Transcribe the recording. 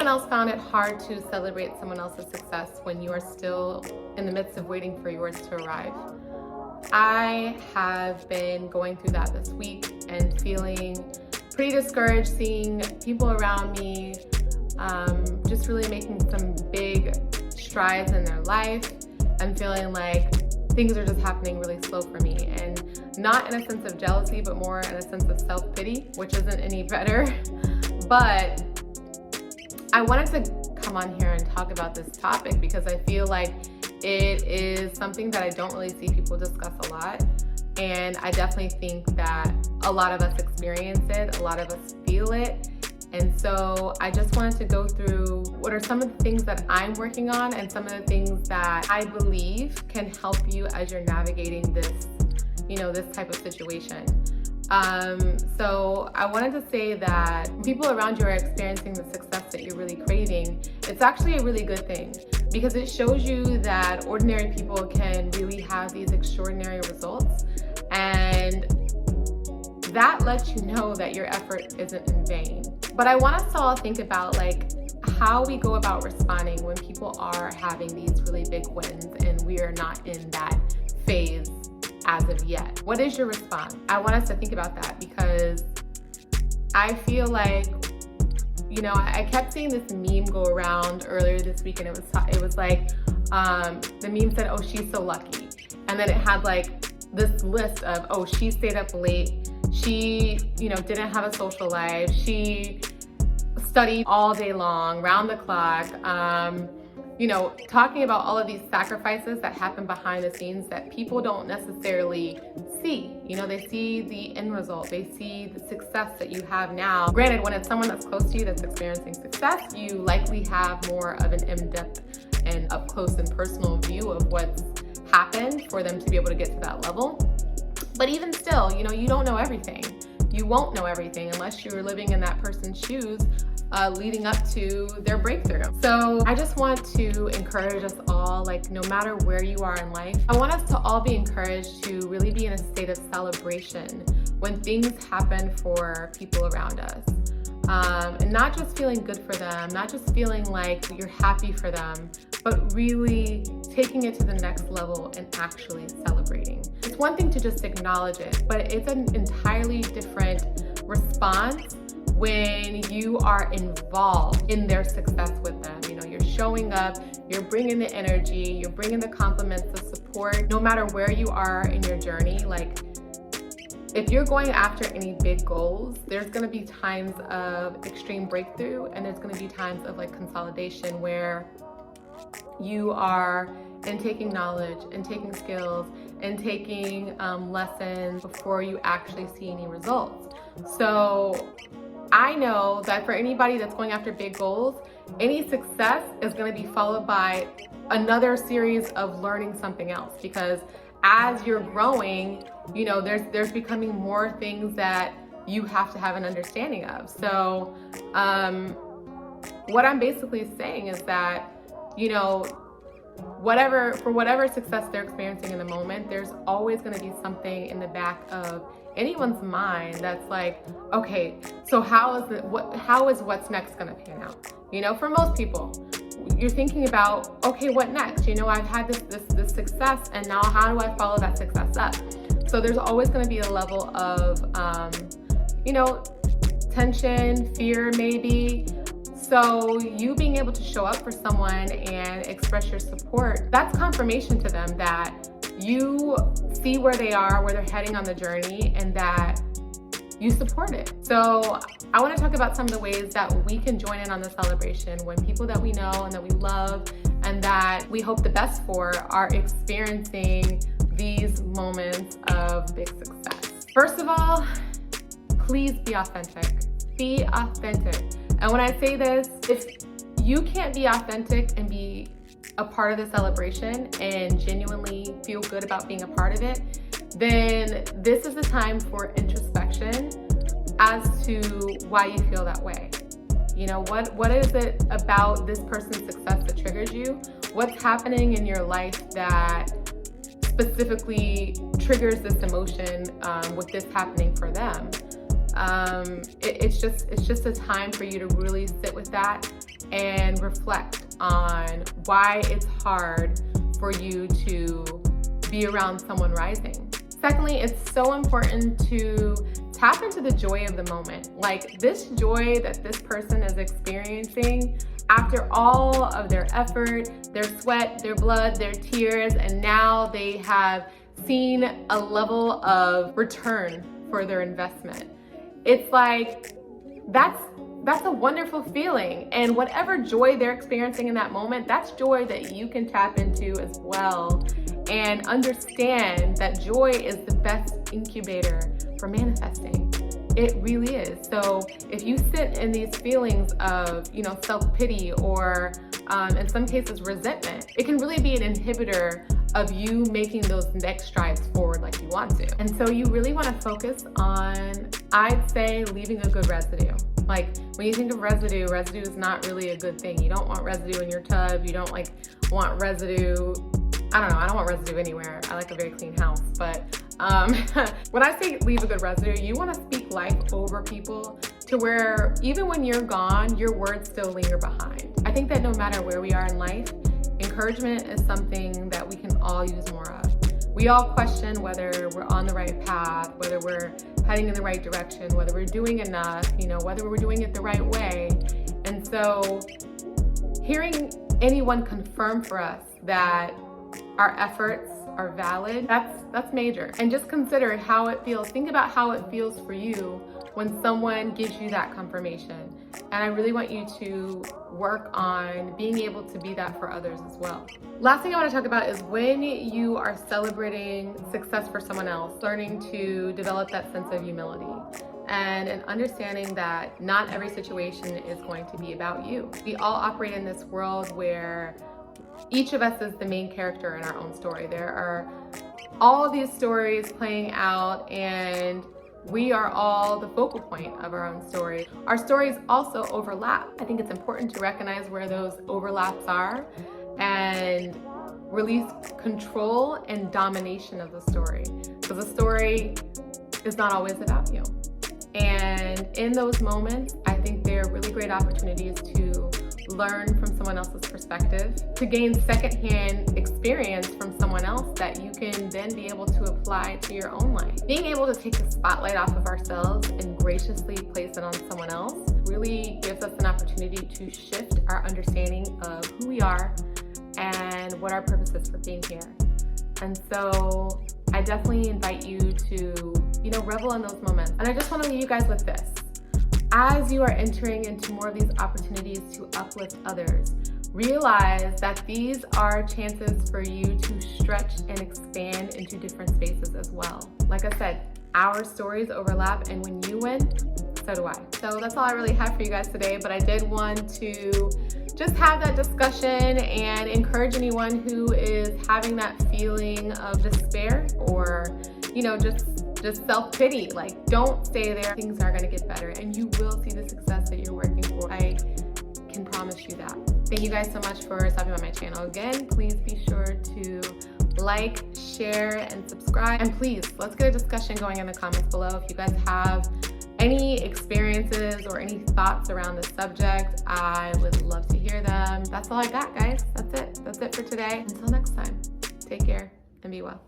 anyone else found it hard to celebrate someone else's success when you are still in the midst of waiting for yours to arrive? I have been going through that this week and feeling pretty discouraged, seeing people around me just really making some big strides in their life and feeling like things are just happening really slow for me, and not in a sense of jealousy, but more in a sense of self-pity, which isn't any better. But I wanted to come on here and talk about this topic because I feel like it is something that I don't really see people discuss a lot. And I definitely think that a lot of us experience it, a lot of us feel it. And so I just wanted to go through what are some of the things that I'm working on and some of the things that I believe can help you as you're navigating this, this type of situation. So I wanted to say that when people around you are experiencing the success that you're really craving, it's actually a really good thing because it shows you that ordinary people can really have these extraordinary results, and that lets you know that your effort isn't in vain. But I want us to all think about how we go about responding when people are having these really big wins and we are not in that phase as of yet. What is your response? I want us to think about that because I feel like, I kept seeing this meme go around earlier this week, and it was like, the meme said, "Oh, she's so lucky," and then it had this list of, "Oh, she stayed up late. She, didn't have a social life. She studied all day long, round the clock." Talking about all of these sacrifices that happen behind the scenes that people don't necessarily see. They see the end result. They see the success that you have now. Granted, when it's someone that's close to you that's experiencing success, you likely have more of an in-depth and up-close and personal view of what's happened for them to be able to get to that level. But even still, you don't know everything. You won't know everything unless you're living in that person's shoes leading up to their breakthrough. So I just want to encourage us all, no matter where you are in life, I want us to all be encouraged to really be in a state of celebration when things happen for people around us. And not just feeling good for them, not just feeling like you're happy for them, but really taking it to the next level and actually celebrating. It's one thing to just acknowledge it, but it's an entirely different response when you are involved in their success with them. You're showing up, you're bringing the energy, you're bringing the compliments, the support, no matter where you are in your journey. If you're going after any big goals, there's gonna be times of extreme breakthrough, and there's gonna be times of consolidation where you are taking knowledge and taking skills and taking lessons before you actually see any results. So I know that for anybody that's going after big goals, any success is going to be followed by another series of learning something else, because as you're growing, there's becoming more things that you have to have an understanding of. So what I'm basically saying is that, whatever success they're experiencing in the moment, there's always going to be something in the back of anyone's mind that's like, okay, so how is what's next going to pan out? For most people, you're thinking about, okay, what next? I've had this success, and now how do I follow that success up? So there's always going to be a level of, tension, fear, maybe. So you being able to show up for someone and express your support, that's confirmation to them that you see where they are, where they're heading on the journey, and that you support it. So I want to talk about some of the ways that we can join in on the celebration when people that we know and that we love and that we hope the best for are experiencing these moments of big success. First of all, please be authentic. Be authentic. And when I say this, if you can't be authentic and be a part of the celebration and genuinely feel good about being a part of it, then this is the time for introspection as to why you feel that way. What is it about this person's success that triggers you? What's happening in your life that specifically triggers this emotion with this happening for them? It's just a time for you to really sit with that and reflect on why it's hard for you to be around someone rising. Secondly, it's so important to tap into the joy of the moment. Like this joy that this person is experiencing after all of their effort, their sweat, their blood, their tears, and now they have seen a level of return for their investment. It's like, that's a wonderful feeling. And whatever joy they're experiencing in that moment, that's joy that you can tap into as well. And understand that joy is the best incubator for manifesting. It really is. So if you sit in these feelings of, self-pity or in some cases resentment, it can really be an inhibitor of you making those next strides forward like you want to. And so you really want to focus on, I'd say, leaving a good residue. Like when you think of residue is not really a good thing. You don't want residue in your tub. You don't want residue. I don't want residue anywhere. I like a very clean house. But when I say leave a good residue, you want to speak life over people to where even when you're gone, your words still linger behind. I think that no matter where we are in life, encouragement is something that we can all use more of. We all question whether we're on the right path, whether we're heading in the right direction, whether we're doing enough, whether we're doing it the right way. And so hearing anyone confirm for us that our efforts are valid, that's major. And just consider how it feels. Think about how it feels for you when someone gives you that confirmation. And I really want you to work on being able to be that for others as well. Last thing I want to talk about is when you are celebrating success for someone else, learning to develop that sense of humility and an understanding that not every situation is going to be about you. We all operate in this world where each of us is the main character in our own story. There are all of these stories playing out, and we are all the focal point of our own story. Our stories also overlap. I think it's important to recognize where those overlaps are and release control and domination of the story, because the story is not always about you. And in those moments, I think they're really great opportunities to learn from someone else's perspective, to gain secondhand experience from someone else that you can then be able to apply to your own life. Being able to take the spotlight off of ourselves and graciously place it on someone else really gives us an opportunity to shift our understanding of who we are and what our purpose is for being here. And so I definitely invite you to, revel in those moments. And I just want to leave you guys with this. As you are entering into more of these opportunities to uplift others, realize that these are chances for you to stretch and expand into different spaces as well. Like I said, our stories overlap, and when you win, so do I. So that's all I really have for you guys today, but I did want to just have that discussion and encourage anyone who is having that feeling of despair or, just self-pity. Like, don't stay there. Things are gonna get better, and you will see the success that you're working for. I can promise you that. Thank you guys so much for stopping by my channel. Again, please be sure to like, share, and subscribe. And please, let's get a discussion going in the comments below. If you guys have any experiences or any thoughts around this subject, I would love to hear them. That's all I got, guys. That's it. That's it for today. Until next time, take care and be well.